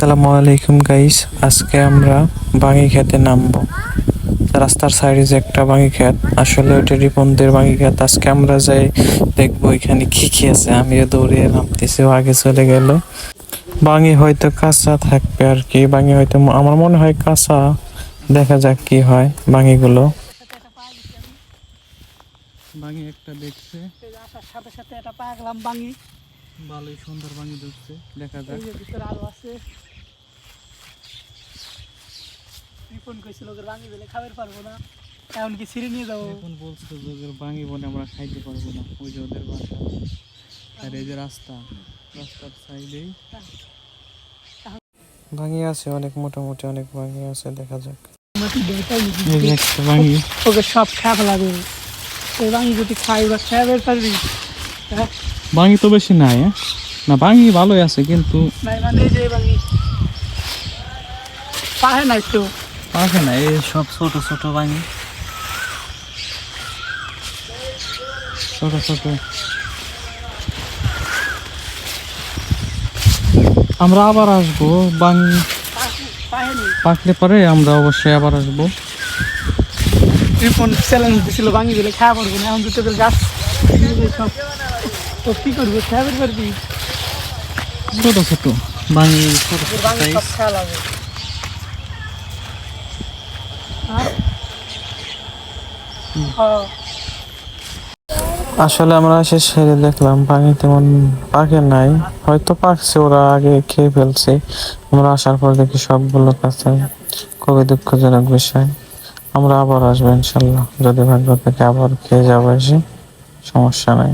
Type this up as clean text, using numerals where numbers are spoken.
আসসালামু আলাইকুম গাইস, আজকে আমরা বাঙি খেতে নামবো। রাস্তার সাইডে যে একটা বাঙি ক্ষেত, আসলে ওইটা রিপনদের বাঙি ক্ষেত। আজকে আমরা যাই দেখবো এখানে কি কি আছে। আমিও দৌড়ে নামতেছি, ও আগে চলে গেল। বাঙি হয়তো কাঁচা থাকবে আর কি, বাঙি হয়তো আমার মনে হয় কাঁচা। দেখা যাক কি হয় বাঙিগুলো। বাঙি একটা দেখছে, আসার সাথে সাথে এটা পাগলাম বাঙি, ভালোই সুন্দর বাঙি দেখছে। দেখা যাক। ভিতরে আরো আছে। রিপন কইছিল ওদের বাঙি দিলে খাবার পারবো না, এখন কি ছিঁড়ে নিয়ে যাবো। এখন বলছে যে ওদের বাঙি বনে আমরা খাইতে পারবো না, ওই যে ওদের বাসা। আর এই যে রাস্তার সাইডেই বাঙি আছে, অনেক মোটামুটি অনেক বাঙি আছে। দেখা যাক। এই যে একটা বাঙি, ওকে সব খাওয়া লাগবে। ওই বাঙি যদি খাই বা খাবার পারবি। বাঙি তো বেশি নাই, না বাঙি ভালোই আছে কিন্তু নাই মানে এই যে বাঙি পাহে নাই তো, পাখে না। এই সব ছোট ছোট বাঙি, ছোট ছোট। আমরা আবার আসবো, বাঙি পাহে নেই। পাকলে পরে আমরা অবশ্যই আবার আসবো। রিপন চ্যালেঞ্জ দিছিল বাঙি দিলে খাওয়া পারবো না, এখন তো তোদের গাছ সব। তো কি করবো, খাবার পারবি? ছোট ছোট বাঙি, ছোট ছোট বাঙি size। সব খাওয়া লাগবে। আসলে আমরা এসে সেরে দেখলাম পানি তেমন পাকে নাই, হয়তো পাকছে, ওরা আগে খেয়ে ফেলছে। আমরা আসার পর দেখি সবগুলো কাছে। খুবই দুঃখজনক বিষয়। আমরা আবার আসবো ইনশাল্লাহ, যদি ভাগ্য থেকে আবার খেয়ে যাবো এসে, সমস্যা নাই।